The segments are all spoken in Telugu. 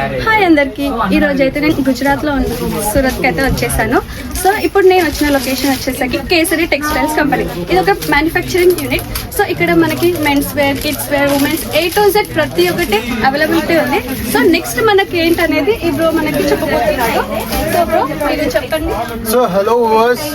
హాయ్ అందరికి. ఈ రోజు అయితే నేను గుజరాత్ లో సూరత్ కి అయితే వచ్చేసాను. సో ఇప్పుడు నేను వచ్చిన లొకేషన్ వచ్చేసరికి కేసరి టెక్స్టైల్స్ కంపెనీ. ఇది ఒక మ్యానుఫ్యాక్చరింగ్ యూనిట్. సో ఇక్కడ మనకి men's wear, kids wear, women's A to Z ప్రతి ఒక్కటి అవైలబిలిటీ ఉంది. సో నెక్స్ట్ మనకి ఏంటనేది ఈ బ్రో మనకి చెప్పబోతున్నాడు. సో బ్రో మీరు చెప్పండి. సో హలో వర్స్,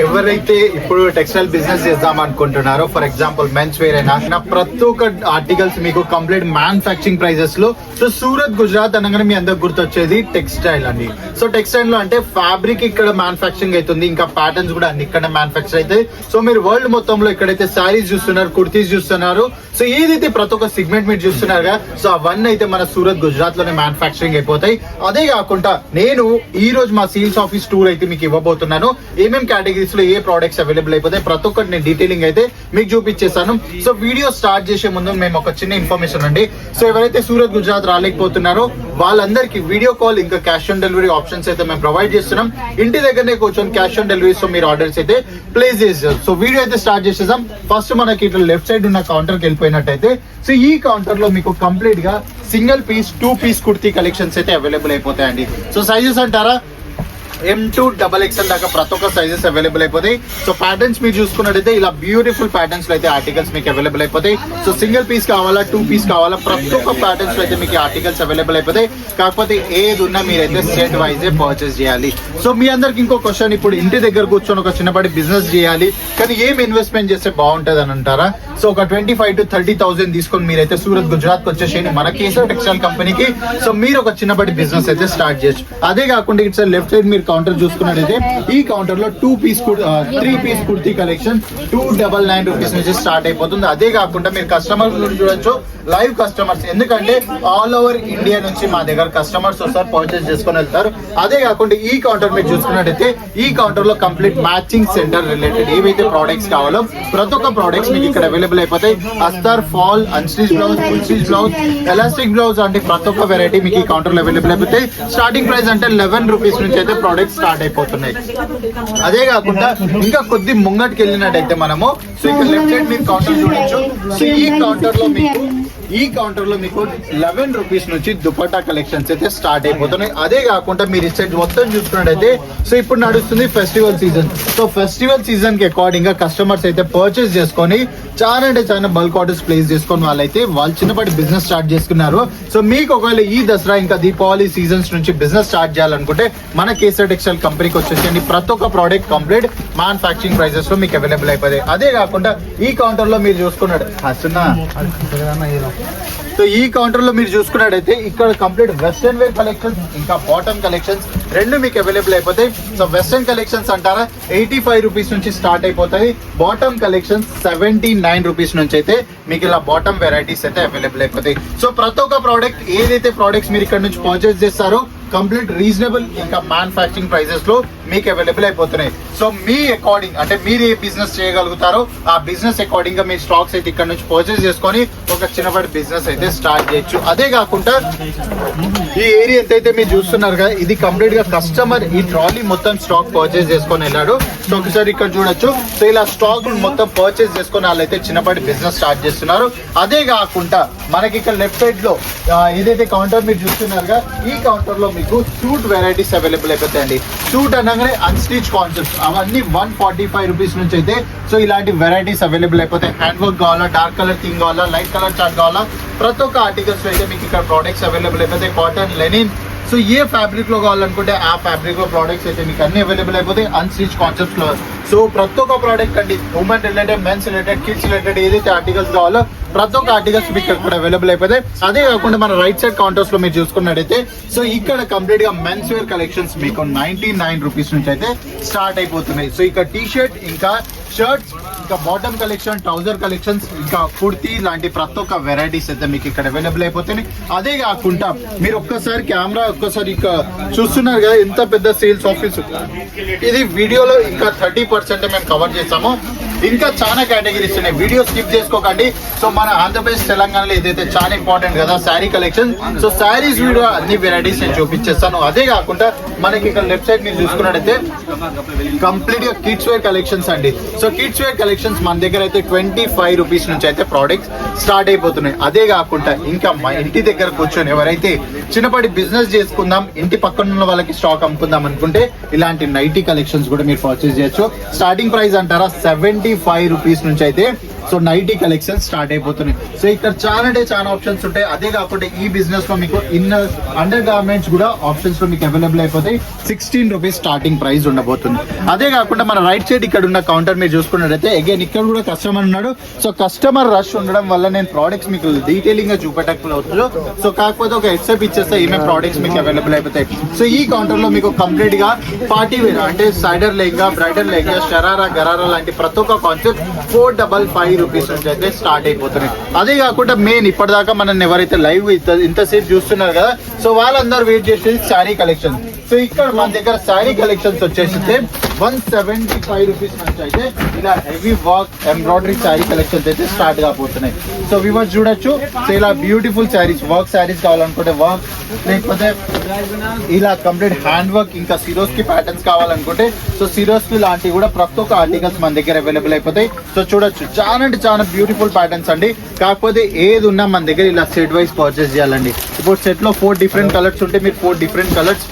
ఎవరైతే ఇప్పుడు టెక్స్టైల్ బిజినెస్ చేద్దాం అనుకుంటున్నారో, ఫర్ ఎగ్జాంపుల్ మెన్స్ వేర్ అయినా ప్రతి ఒక్క ఆర్టికల్స్ మీకు కంప్లీట్ మ్యానుఫ్యాక్చరింగ్ ప్రైజెస్ లో. సో సూరత్ గుజరాత్ అనగానే మీ అందరికి గుర్తొచ్చేది టెక్స్టైల్ అండి. సో టెక్స్టైల్ లో అంటే ఫ్యాబ్రిక్ ఇక్కడ మ్యానుఫ్యాక్చరింగ్ అవుతుంది, ఇంకా ప్యాటర్న్స్ కూడా అన్ని ఇక్కడ మ్యానుఫ్యాక్చర్ అవుతాయి. సో మీరు వరల్డ్ మొత్తంలో ఇక్కడైతే శారీస్ చూస్తున్నారు, కుర్తీస్ చూస్తున్నారు. సో ఏదైతే ప్రతి ఒక్క సెగ్మెంట్ మీరు చూస్తున్నారుగా, సో అవన్నీ అయితే మన సూరత్ గుజరాత్ లోనే మ్యానుఫ్యాక్చరింగ్ అయిపోతాయి. అదే కాకుండా నేను ఈ రోజు మా సేల్స్ ఆఫీస్ టూర్ అయితే మీకు ఇవ్వబోతున్నాను. ఏమేమి కేటగిరీస్ లో ఏ ప్రొడక్ట్స్ అవైలబుల్ అయిపోతాయి ప్రతి ఒక్కటి నేను డీటెయిలింగ్ అయితే మీకు చూపించేస్తాను. సో వీడియో స్టార్ట్ చేసే ముందు మేము ఒక చిన్న ఇన్ఫర్మేషన్ అండి. సో ఎవరైతే సూరత్ గుజరాత్ రాలేకపోతున్నారో వాళ్ళందరికీ వీడియో కాల్ ఇంకా క్యాష్ ఆన్ డెలివరీ ఆప్షన్స్ అయితే మేము ప్రొవైడ్ చేస్తున్నాం. ఇంటి దగ్గరనే కూర్చొని క్యాష్ ఆన్ డెలివరీ సో మీరు ఆర్డర్స్ అయితే ప్లేస్ చేస్తారు. సో వీడియో అయితే స్టార్ట్ చేసేసాం. ఫస్ట్ మనకి ఇట్లా లెఫ్ట్ సైడ్ ఉన్న కౌంటర్ కి వెళ్ళిపోయినట్టయితే, సో ఈ కౌంటర్ లో మీకు కంప్లీట్ గా single piece, 2 piece kurti collections అయితే అవైలబుల్ అయిపోతాయండి. సో సైజెస్ అంటారా, M2 XXL దాకా ప్రతి ఒక్క సైజెస్ అవైలబుల్ అయిపోతాయి. సో ప్యాటర్న్స్ మీరు చూసుకున్నట్టయితే ఇలా బ్యూటిఫుల్ ప్యాటర్న్స్ లో అయితే ఆర్టికల్స్ మీకు అవైలబుల్ అయిపోతాయి. సో సింగిల్ పీస్ కావాలా, 2 పీస్ కావాలా, ప్రతి ఒక్క ప్యాటర్న్స్ లో అయితే మీకు ఆర్టికల్స్ అవైలబుల్ అయిపోతాయి. కాకపోతే ఏది ఉన్నా మీరైతే సెట్ వైజ్ పర్చేస్ చేయాలి. సో మీ అందరికి ఇంకో క్వశ్చన్, ఇప్పుడు ఇంటి దగ్గర కూర్చొని ఒక చిన్నపాటి బిజినెస్ చేయాలి కానీ ఏం ఇన్వెస్ట్మెంట్ చేస్తే బాగుంటది అని అంటారా? సో ఒక 25,000 to 30,000 తీసుకొని మీరైతే సూరత్ గుజరాత్ వచ్చేసేయండి మన కేసర్ టెక్స్టైల్ కంపెనీకి. సో మీరు ఒక చిన్నపాటి బిజినెస్ అయితే స్టార్ట్ చేయొచ్చు. అదే కాకుండా ఇట్స్ లెఫ్ట్ సైడ్ మీరు కౌంటర్ చూసుకున్నట్టయితే ఈ కౌంటర్ లో 3 పీస్ కుర్తీ కలెక్షన్ 299 రూపీస్ నుంచి స్టార్ట్ అయిపోతుంది. అదే కాకుండా మీరు కస్టమర్స్ చూడొచ్చు, లైవ్ కస్టమర్స్, ఎందుకంటే ఆల్ ఓవర్ ఇండియా నుంచి మా దగ్గర కస్టమర్స్ వస్తారు, పర్చేస్ చేసుకొని వెళ్తారు. అదే కాకుండా ఈ కౌంటర్ మీరు చూసుకున్నట్టయితే ఈ కౌంటర్ లో కంప్లీట్ మ్యాచింగ్ సెంటర్ రిలేటెడ్ ఏవైతే ప్రోడక్ట్స్ కావాలో ప్రతి ఒక్క ప్రోడక్ట్స్ మీకు ఇక్కడ అవైలబుల్ అయిపోతాయి. అస్తర్, fall, unstitch blouse, full stitch blouse, elastic blouse అంటే ప్రతి ఒక్క వెరైటీ మీకు ఈ కౌంటర్ లో అవైలబుల్ అయిపోతాయి. స్టార్టింగ్ ప్రైస్ అంటే 11 రూపీస్ నుంచి అయితే ప్రోడక్ట్స్ స్టార్ట్ అయిపోతున్నాయి. అదే కాకుండా ఇంకా కొద్ది ముంగటికి వెళ్ళినట్టయితే మనము, సో ఇక్కడ లెఫ్ట్ సైడ్ మీరు కౌంటర్ చూడొచ్చు. సో ఈ కౌంటర్ లో మీకు 11 రూపీస్ నుంచి దుపట్టా కలెక్షన్స్ అయితే స్టార్ట్ అయిపోతున్నాయి. అదే కాకుండా మీరు ఈ సైడ్ మొత్తం చూసుకున్నట్టయితే, సో ఇప్పుడు నడుస్తుంది festival season. So festival season కి అకార్డింగ్ గా కస్టమర్స్ అయితే పర్చేస్ చేసుకొని చాలా అంటే చాలా బల్క్ ఆర్డర్స్ ప్లేస్ చేసుకొని వాళ్ళైతే వాళ్ళు చిన్నపాటి బిజినెస్ స్టార్ట్ చేసుకున్నారు. సో మీకు ఒకవేళ ఈ దసరా ఇంకా దీపావళి సీజన్స్ నుంచి బిజినెస్ స్టార్ట్ చేయాలనుకుంటే మన కేసర్ టెక్స్టైల్ కంపెనీకి వచ్చేసండి. ప్రతి ఒక్క ప్రోడక్ట్ కంప్లీట్ మ్యానుఫ్యాక్చరింగ్ ప్రైసెస్ లో మీకు అవైలబుల్ అయిపోతాయి. అదే కాకుండా ఈ కౌంటర్ లో మీరు చూసుకున్నాడు సో ఈ కౌంటర్ లో మీరు చూసుకున్నట్టయితే ఇక్కడ కంప్లీట్ వెస్టర్న్ వేర్ కలెక్షన్స్ ఇంకా బాటమ్ కలెక్షన్స్ రెండు మీకు అవైలబుల్ అయిపోతాయి. సో వెస్టర్న్ కలెక్షన్స్ అంటారా 85 రూపీస్ నుంచి స్టార్ట్ అయిపోతాయి. బాటమ్ కలెక్షన్స్ 79 రూపీస్ నుంచి అయితే మీకు ఇలా బాటమ్ వెరైటీస్ అయితే అవైలబుల్ అయిపోతాయి. సో ప్రతి ఒక్క ప్రోడక్ట్ ఏదైతే ప్రోడక్ట్స్ మీరు ఇక్కడ నుంచి పర్చేస్ చేస్తారో కంప్లీట్ రీజనబుల్ ఇంకా మ్యానుఫ్యాక్చరింగ్ ప్రైసెస్ లో మీకు అవైలబుల్ అయిపోతున్నాయి. సో మీ అకార్డింగ్ అంటే మీరు ఏ బిజినెస్ చేయగలుగుతారో ఆ బిజినెస్ అకార్డింగ్ గా మీ స్టాక్స్ అయితే ఇక్కడ నుంచి పర్చేస్ చేసుకొని ఒక చిన్నపాటి బిజినెస్ అయితే స్టార్ట్ చేయొచ్చు. అదే కాకుండా ఈ ఏరియా ఎంతైతే మీరు చూస్తున్నారు కదా, ఇది కంప్లీట్ గా కస్టమర్ ఈ ట్రాలీ మొత్తం స్టాక్ పర్చేస్ చేసుకొని వెళ్ళాడు. సో ఒకసారి ఇక్కడ చూడొచ్చు. సో ఇలా స్టాక్ మొత్తం పర్చేస్ చేసుకొని వాళ్ళైతే చిన్నపాటి బిజినెస్ స్టార్ట్ చేస్తున్నారు. అదే కాకుండా మనకి ఇక్కడ లెఫ్ట్ సైడ్ లో ఏదైతే కౌంటర్ మీరు చూస్తున్నారుగా, ఈ కౌంటర్ లో మీకు సూట్ వెరైటీస్ అవైలబుల్ అయిపోతాయండి. సూట్ అనగానే అన్స్టిచ్ కాన్సెప్ట్స్ అవన్నీ 145 రూపీస్ నుంచి అయితే సో ఇలాంటి వెరైటీస్ అవైలబుల్ అయిపోతాయి. హ్యాండ్ వర్క్ కావాలా, డార్క్ కలర్ థింగ్ కావాలా, లైట్ కలర్ చార్ట్ కావాలా, ప్రతి ఒక్క ఆర్టికల్స్ అయితే మీకు ఇక్కడ ప్రోడక్ట్స్ అవైలబుల్ అయిపోతాయి. కాటన్, లెనిన్, సో ఏ ఫ్యాబ్రిక్ లో కావాలనుకుంటే ఆ ఫ్యాబ్రిక్ లో ప్రోడక్ట్స్ అయితే మీకు అన్ని అవైలబుల్ అయిపోతాయి అన్స్టిచ్ కాన్సెప్ట్స్ లో. సో ప్రతి ఒక్క ప్రోడక్ట్ అండి, women related, men's related, kids related ఏదైతే ఆర్టికల్స్ కావాలో ప్రతి ఒక్క ఆర్టికల్స్ మీకు ఇక్కడ అవైలబుల్ అయిపోతాయి. అదే కాకుండా మన రైట్ సైడ్ కౌంటర్స్ లో మీరు చూసుకున్నట్టయితే సో ఇక్కడ కంప్లీట్ గా మెన్స్ వేర్ కలెక్షన్స్ మీకు 99 రూపీస్ నుంచి అయితే స్టార్ట్ అయిపోతున్నాయి. సో ఇక్కడ టీ షర్ట్ ఇంకా షర్ట్స్ ఇంకా బాటమ్ కలెక్షన్, ట్రౌజర్ కలెక్షన్స్ ఇంకా కుర్తీ లాంటి ప్రతి ఒక్క వెరైటీస్ అయితే మీకు ఇక్కడ అవైలబుల్ అయిపోతాయి. అదే కాకుండా మీరు ఒక్కసారి కెమెరా ఒక్కసారి ఇక్కడ చూస్తున్నారు కదా ఎంత పెద్ద సేల్స్ ఆఫీస్. ఇది వీడియోలో ఇంకా 30% మేము కవర్ చేస్తాము. ఇంకా చాలా కేటగిరీస్ ఉన్నాయి, వీడియో స్కిప్ చేసుకోకండి. సో మన ఆంధ్రప్రదేశ్ తెలంగాణలో ఏదైతే చాలా ఇంపార్టెంట్ కదా sari collection. So saris video అన్ని వెరైటీస్ నేను చూపించేస్తాను. అదే కాకుండా మనకి ఇక్కడ లెఫ్ట్ సైడ్ మీరు చూసుకున్నట్టయితే కంప్లీట్ గా కిడ్స్ వేర్ కలెక్షన్స్ అండి. సో కిడ్స్ వేర్ కలెక్షన్స్ మన దగ్గర అయితే 25 రూపీస్ నుంచి అయితే ప్రోడక్ట్స్ స్టార్ట్ అయిపోతున్నాయి. అదే కాకుండా ఇంకా మా ఇంటి దగ్గర కూర్చొని ఎవరైతే చిన్నపాటి బిజినెస్ చేసుకుందాం, ఇంటి పక్కన ఉన్న వాళ్ళకి స్టాక్ అమ్ముకుందాం అనుకుంటే ఇలాంటి నైటీ కలెక్షన్స్ కూడా మీరు పర్చేస్ చేయొచ్చు. స్టార్టింగ్ ప్రైస్ అంటారా 75 రూపీస్ నుంచి అయితే సో నైటీ కలెక్షన్ స్టార్ట్ అయిపోతున్నాయి. సో ఇక్కడ చాలా అంటే చాలా ఆప్షన్స్ ఉంటాయి. అదే కాకుండా ఈ బిజినెస్ లో మీకు ఇన్నర్ అండర్ గార్మెంట్స్ కూడా ఆప్షన్స్ లో మీకు అవైలబుల్ అయిపోతాయి. 16 రూపీస్ స్టార్టింగ్ ప్రైస్ ఉండబోతుంది. అదే కాకుండా మన రైట్ సైడ్ ఇక్కడ ఉన్న కౌంటర్ మీరు చూసుకున్నట్టయితే అగైన్ ఇక్కడ కూడా కస్టమర్ ఉన్నాడు. సో కస్టమర్ రష్ ఉండడం వల్ల నేను ప్రోడక్ట్స్ మీకు డీటెయిలింగ్ గా చూపెట్టకపోవచ్చు. సో కాకపోతే ఒక హెడ్సెప్ ఇచ్చేస్తే ఏమేమి ప్రోడక్ట్స్ మీకు అవైలబుల్ అయిపోతాయి. సో ఈ కౌంటర్ లో మీకు కంప్లీట్ గా పార్టీ వేర్ అంటే సైడర్ లెహంగా, బ్రైడల్ లెహంగా, షరారా, గరారా లాంటి ప్రతి ఒక్క కాన్సెప్ట్ 455 రూపీస్ నుంచి అయితే స్టార్ట్ అయిపోతున్నాయి. అదే కాకుండా మెయిన్ ఇప్పటిదాకా మనం ఎవరైతే లైవ్ ఇంతసేపు చూస్తున్నారు కదా, సో వాళ్ళందరూ వెయిట్ చేసేది శారీ కలెక్షన్. సో ఇక్కడ మన దగ్గర శారీ కలెక్షన్స్ వచ్చేసి 175 రూపీస్ నుంచి అయితే ఇలా heavy work embroidery sari collections అయితే స్టార్ట్ కాబోతున్నాయి. సో వివర్స్ చూడొచ్చు. సో ఇలా బ్యూటిఫుల్ శారీస్, వర్క్ శారీస్ కావాలనుకుంటే వర్క్, లేకపోతే ఇలా కంప్లీట్ హ్యాండ్ వర్క్, ఇంకా సిరోస్ కి ప్యాటర్న్స్ కావాలనుకుంటే సో సిరోస్ కి లాంటివి కూడా ప్రతి ఒక్క ఆర్టికల్స్ మన దగ్గర అవైలబుల్ అయిపోతాయి. సో చూడొచ్చు చాలా అంటే చాలా బ్యూటిఫుల్ ప్యాటర్న్స్ అండి. కాకపోతే ఏది ఉన్నా మన దగ్గర ఇలా సెట్ వైజ్ పర్చేస్ చేయాలండి. ఇప్పుడు సెట్ లో 4 డిఫరెంట్ కలర్స్ ఉంటే మీరు 4 డిఫరెంట్ కలర్స్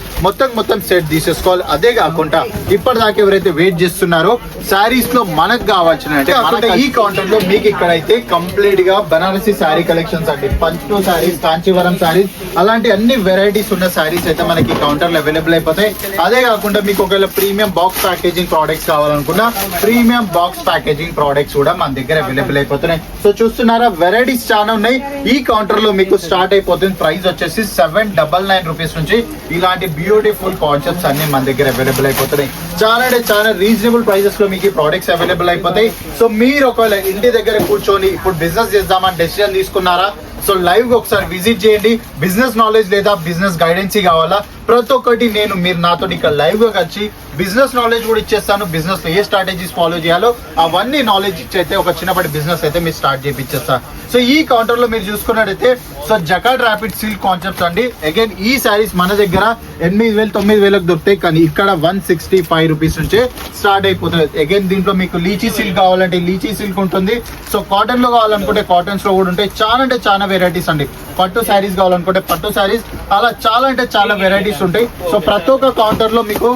మొత్తం సెట్ తీసేసుకోవాలి. అదే కాకుండా ఇప్పటిదాకా ఎవరైతే వెయిట్ చేస్తున్నారో శారీస్ లో మనకు కావాల్సిన అంటే ఈ కౌంటర్ లో మీకు ఇక్కడైతే కంప్లీట్ గా బనారసి శారీ కలెక్షన్స్ అండి, పంచు శారీస్, కాంచీవరం శారీస్, అలాంటి అన్ని వెరైటీస్ ఉన్న శారీస్ అయితే మనకి కౌంటర్ లో అవైలబుల్ అయిపోతాయి. అదే కాకుండా మీకు ఒకవేళ ప్రీమియం బాక్స్ ప్యాకేజింగ్ ప్రోడక్ట్స్ కావాలనుకున్నా ప్రీమియం బాక్స్ ప్యాకేజింగ్ ప్రోడక్ట్స్ కూడా మన దగ్గర అవైలబుల్ అయిపోతున్నాయి. సో చూస్తున్నారా వెరైటీస్ చాలా ఉన్నాయి. ఈ కౌంటర్ లో మీకు స్టార్ట్ అయిపోతుంది. ప్రైస్ వచ్చేసి 799 రూపీస్ నుంచి ఇలాంటి బ్యూటిఫుల్ కాన్సెప్ట్స్ అన్ని మన దగ్గర అవైలబుల్ అయిపోతున్నాయి. చాలా అంటే చాలా రీజనబుల్ ప్రైజెస్ లో మీకు ఈ ప్రోడక్ట్స్ అవైలబుల్ అయిపోతాయి. సో మీరు ఒకవేళ ఇంటి దగ్గర కూర్చొని ఇప్పుడు బిజినెస్ చేద్దామని డెసిషన్ తీసుకున్నారా, సో లైవ్ గా ఒకసారి విజిట్ చేయండి. బిజినెస్ నాలెడ్జ్ లేదా బిజినెస్ గైడెన్స్ కావాలా, ప్రతి ఒక్కటి మీరు నాతో ఇక్కడ లైవ్ గా వచ్చి బిజినెస్ నాలెడ్జ్ కూడా ఇచ్చేస్తాను. బిజినెస్ లో ఏ స్ట్రాటజీస్ ఫాలో చేయాలో అవన్నీ నాలెడ్జ్ ఇచ్చైతే ఒక చిన్నపాటి బిజినెస్ అయితే మీరు స్టార్ట్ చేయించేస్తాను. సో ఈ కౌంటర్ లో మీరు చూసుకున్నట్టయితే so jacquard rapid silk concepts అండి. అగైన్ ఈ శారీస్ మన దగ్గర 8,000 9,000 దొరుకుతాయి, కానీ ఇక్కడ 165 రూపీస్ నుంచే స్టార్ట్ అయిపోతుంది. అగైన్ దీంట్లో మీకు లీచీ సిల్క్ కావాలంటే లీచీ సిల్క్ ఉంటుంది. సో కాటన్ లో కావాలనుకుంటే కాటన్స్ లో కూడా ఉంటాయి. చాలా అంటే చాలా వెరైటీస్ అండి. పట్టు శారీస్ కావాలనుకుంటే పట్టు శారీస్, అలా చాలా అంటే చాలా వెరైటీస్ ఉంటాయి. సో ప్రతి ఒక్క కౌంటర్ లో మీకు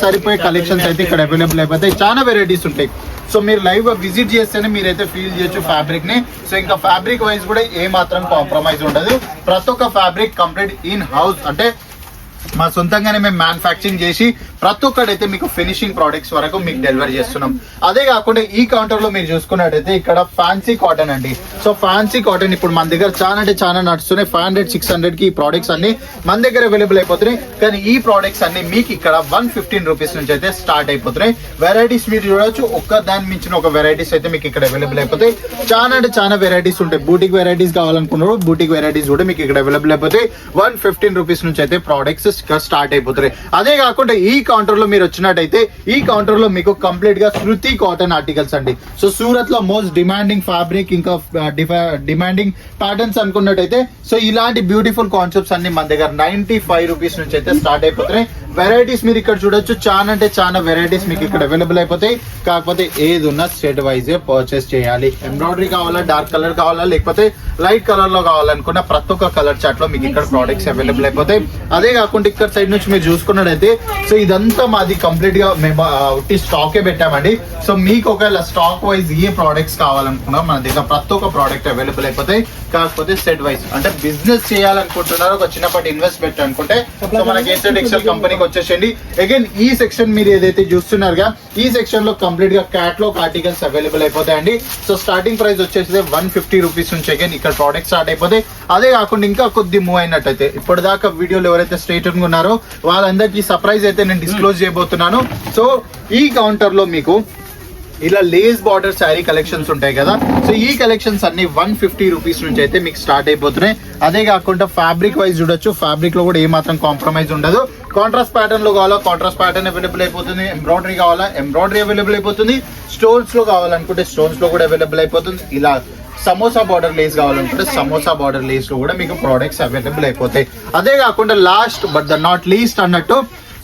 సరిపోయే కలెక్షన్స్ అయితే ఇక్కడ అవైలబుల్ అయిపోతాయి. చాలా వెరైటీస్ ఉంటాయి. సో మీరు లైవ్ గా విజిట్ చేస్తేనే మీరైతే ఫీల్ చేయొచ్చు ఫ్యాబ్రిక్ ని. సో ఇంకా ఫ్యాబ్రిక్ వైజ్ కూడా ఏ మాత్రం కాంప్రమైజ్ ఉండదు. ప్రతి ఒక్క ఫ్యాబ్రిక్ కంప్లీట్ ఇన్ హౌస్ అంటే మా సొంతంగానే మేము మ్యానుఫ్యాక్చరింగ్ చేసి ప్రతి ఒక్కటైతే మీకు ఫినిషింగ్ ప్రోడక్ట్స్ వరకు మీకు డెలివరీ చేస్తున్నాం. అదే కాకుండా ఈ కౌంటర్ లో మీరు చూసుకున్నట్టయితే ఇక్కడ ఫ్యాన్సీ కాటన్ అండి. సో ఫ్యాన్సీ కాటన్ ఇప్పుడు మన దగ్గర చాలా అంటే చాలా నడుస్తున్నాయి. 500 600 కి ఈ ప్రోడక్ట్స్ అన్ని మన దగ్గర అవైలబుల్ అయిపోతున్నాయి. కానీ ఈ ప్రోడక్ట్స్ అన్ని మీకు ఇక్కడ 115 రూపీస్ నుంచి అయితే స్టార్ట్ అయిపోతున్నాయి. వెరైటీస్ మీరు చూడొచ్చు, ఒక్క దాని మించిన ఒక వెరైటీస్ అయితే మీకు ఇక్కడ అవైలబుల్ అయిపోతాయి. చాలా అంటే చాలా వెరైటీస్ ఉంటాయి. బూటిక్ వెరైటీస్ కావాలనుకున్నారు బూటిక్ వెరైటీస్ కూడా మీకు ఇక్కడ అవైలబుల్ అయిపోతాయి. 115 రూపీస్ నుంచి అయితే ప్రోడక్ట్స్ స్టార్ట్ అయిపోతున్నాయి. అదే కాకుండా ఈ కౌంటర్ లో మీరు వచ్చినట్టయితే ఈ కౌంటర్ లో మీకు కంప్లీట్ గా శృతి కాటన్ ఆర్టికల్స్ అండి. సో సూరత్ లో మోస్ట్ డిమాండింగ్ ఫ్యాబ్రిక్, ఇంకా డిమాండింగ్ ప్యాటర్న్స్ అనుకున్నట్టయితే సో ఇలాంటి బ్యూటిఫుల్ కాన్సెప్ట్స్ అన్ని మన దగ్గర 95 రూపీస్ నుంచి అయితే స్టార్ట్ అయిపోతున్నాయి. వెరైటీస్ మీరు ఇక్కడ చూడొచ్చు, చాలా అంటే చాలా వెరైటీస్ మీకు ఇక్కడ అవైలబుల్ అయిపోతాయి. కాకపోతే ఏది ఉన్నా సెట్ వైజ్ పర్చేస్ చేయాలి. ఎంబ్రాయిడరీ కావాలా, డార్క్ కలర్ కావాలా, లేకపోతే లైట్ కలర్ లో కావాలనుకున్న ప్రతి ఒక్క కలర్ చార్ట్ లో మీకు ఇక్కడ ప్రోడక్ట్స్ అవైలబుల్ అయిపోతాయి. అదే కాకుండా ఇక్కడ సైడ్ నుంచి మీరు చూసుకున్నట్టయితే సో ఇదంతా మాది కంప్లీట్ గా మేము స్టాకే పెట్టామండి. సో మీకు ఒకవేళ స్టాక్ వైజ్ ఏ ప్రోడక్ట్స్ కావాలనుకున్నా మన దగ్గర ప్రతి ఒక్క ప్రోడక్ట్ అవైలబుల్ అయిపోతాయి. కాకపోతే సెట్ వైజ్ అంటే బిజినెస్ చేయాలనుకుంటున్నారు, ఒక చిన్నపాటి ఇన్వెస్ట్మెంట్ అనుకుంటే సో మనకి ఏసెట్ ఎక్సెల్ కంపెనీకి వచ్చేసండి. అగైన్ ఈ సెక్షన్ మీరు ఏదైతే చూస్తున్నారుగా ఈ సెక్షన్ లో కంప్లీట్ గా క్యాటలాగ్ ఆర్టికల్స్ అవైలబుల్ అయిపోతాయండి. సో స్టార్టింగ్ ప్రైస్ వచ్చేసి 150 రూపీస్ నుంచి అగైన్ ఇక్కడ ప్రోడక్ట్ స్టార్ట్ అయిపోతాయి. అదే కాకుండా ఇంకా కొద్ది మూవ్ అయినట్టయితే ఇప్పటిదాకా వీడియోలో ఎవరైతే స్ట్రైట్ ఉన్నారో వాళ్ళందరికీ సర్ప్రైజ్ అయితే నేను డిస్క్లోజ్ చేయబోతున్నాను. సో ఈ కౌంటర్ లో మీకు ఇలా లేస్ బార్డర్ శారీ కలెక్షన్స్ ఉంటాయి కదా, సో ఈ కలెక్షన్స్ అన్ని 150 రూపీస్ నుంచి అయితే మీకు స్టార్ట్ అయిపోతున్నాయి. అదే కాకుండా ఫ్యాబ్రిక్ వైజ్ చూడొచ్చు, ఫ్యాబ్రిక్ లో కూడా ఏ మాత్రం కాంప్రమైజ్ ఉండదు. కాంట్రాస్ట్ ప్యాటర్న్ లో కావాలా కాంట్రాస్ట్ ప్యాటర్న్ అవైలబుల్ అయిపోతుంది, ఎంబ్రాయిడరీ కావాలా ఎంబ్రాయిడరీ అవైలబుల్ అయిపోతుంది, స్టోన్స్ లో కావాలనుకుంటే స్టోన్స్ లో కూడా అవైలబుల్ అయిపోతుంది. ఇలా సమోసా బార్డర్ లేస్ కావాలనుకుంటే సమోసా బార్డర్ లేస్ లో కూడా మీకు ప్రోడక్ట్స్ అవైలబుల్ అయిపోతాయి. అదే కాకుండా last but the not least అన్నట్టు,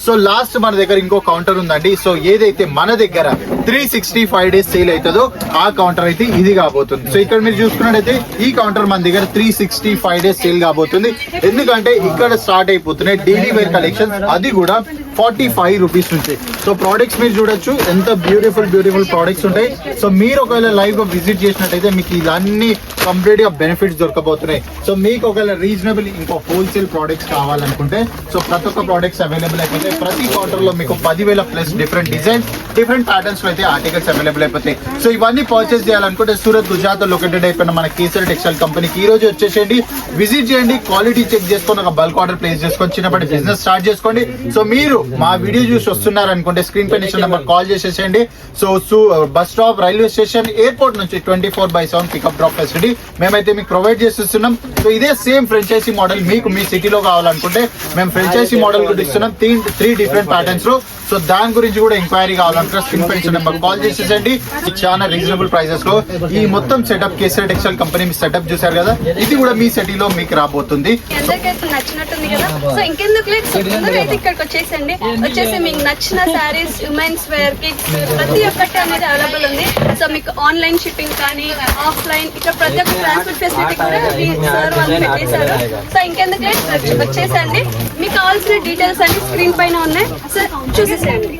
సో లాస్ట్ మన దగ్గర ఇంకో కౌంటర్ ఉందండి. సో ఏదైతే మన దగ్గర 365 డేస్ సేల్ అవుతుందో ఆ కౌంటర్ అయితే ఇది కాబోతుంది. సో ఇక్కడ మీరు చూసుకున్నట్టయితే ఈ కౌంటర్ మన దగ్గర 365 డేస్ సేల్ కాబోతుంది. ఎందుకంటే ఇక్కడ స్టార్ట్ అయిపోతున్నాయి డైలీ వేర్ కలెక్షన్, అది కూడా 45 రూపీస్ నుంచి. సో ప్రోడక్ట్స్ మీరు చూడొచ్చు ఎంత బ్యూటిఫుల్ ప్రోడక్ట్స్ ఉంటాయి. సో మీరు ఒకవేళ లైవ్ గా విజిట్ చేసినట్టయితే మీకు ఇవన్నీ కంప్లీట్ గా బెనిఫిట్స్ దొరకబోతున్నాయి. సో మీకు ఒకవేళ రీజనబుల్ ఇంకో హోల్సేల్ ప్రోడక్ట్స్ కావాలనుకుంటే సో ప్రతి ఒక్క ప్రోడక్ట్స్ అవైలబుల్ అయిపోతాయి. ప్రతి కౌంటర్ లో మీకు 10,000 plus different designs different patterns లో అయితే ఆర్టికల్స్ అవైలబుల్ అయిపోతాయి. సో ఇవన్నీ పర్చేస్ చేయాలనుకుంటే సూరత్ గుజరాత్ లో లొకేటెడ్ అయిపోయిన మన కేసరి టెక్స్టైల్ కంపెనీకి ఈ రోజు వచ్చేసేయండి, విజిట్ చేయండి, క్వాలిటీ చెక్ చేసుకొని ఒక బల్క్ ఆర్డర్ ప్లేస్ చేసుకొని చిన్నపాటి బిజినెస్ స్టార్ట్ చేసుకోండి. సో మీరు మా వీడియో చూసి వస్తున్నారు అనుకుంటే స్క్రీన్ పై నెంబర్ కాల్ చేసేసేయండి. So bus stop, railway station, airport నుంచి 24/7 పికప్ డ్రాప్ ఫెసిలిటీ మేమైతే మీకు ప్రొవైడ్ చేస్తున్నాం. సో ఇదే సేమ్ ఫ్రాంచైజీ మోడల్ మీకు మీ సిటీలో కావాలనుకుంటే మేము ఫ్రాంచైజీ మోడల్ కూడా ఇస్తున్నాం 3 డిఫరెంట్ ప్యాటర్న్స్ లో. సో దాని గురించి కూడా ఎంక్వైరీ కావాలంటే స్క్రీన్ పై నెంబర్ కాల్ చేసేసండి. చాలా రీజనబుల్ ప్రైసెస్ లో ఈ మొత్తం సెటప్ కేసరి టెక్స్టైల్ కంపెనీ మీ సెటప్ చూసారు కదా, ఇది కూడా మీ సిటీలో మీకు రాబోతుంది. అందరికైతే నచ్చినట్టుంది కదా, సో ఇంకెందుకు లేదు, అయితే ఇక్కడికి వచ్చేసండి. వచ్చేసి మీకు నచ్చిన శారీస్, ఉమెన్స్ వేర్, కిడ్స్ ప్రతి ఒక్కటి అనేది అవైలబుల్ ఉంది. సో మీకు ఆన్లైన్ షిప్పింగ్ కానీ ఆఫ్లైన్ ఇక్కడ ప్రతి ఒక్క ట్రాన్స్పోర్ట్ ఫెసిలిటీ కూడా సార్ వాళ్ళు పెట్టేశారు. సో ఇంకెందుకు లేదు, వచ్చేసండి. మీకు కావాల్సిన డీటెయిల్స్ అన్ని స్క్రీన్ పైన ఉన్నాయి, సో చూసేసేయండి.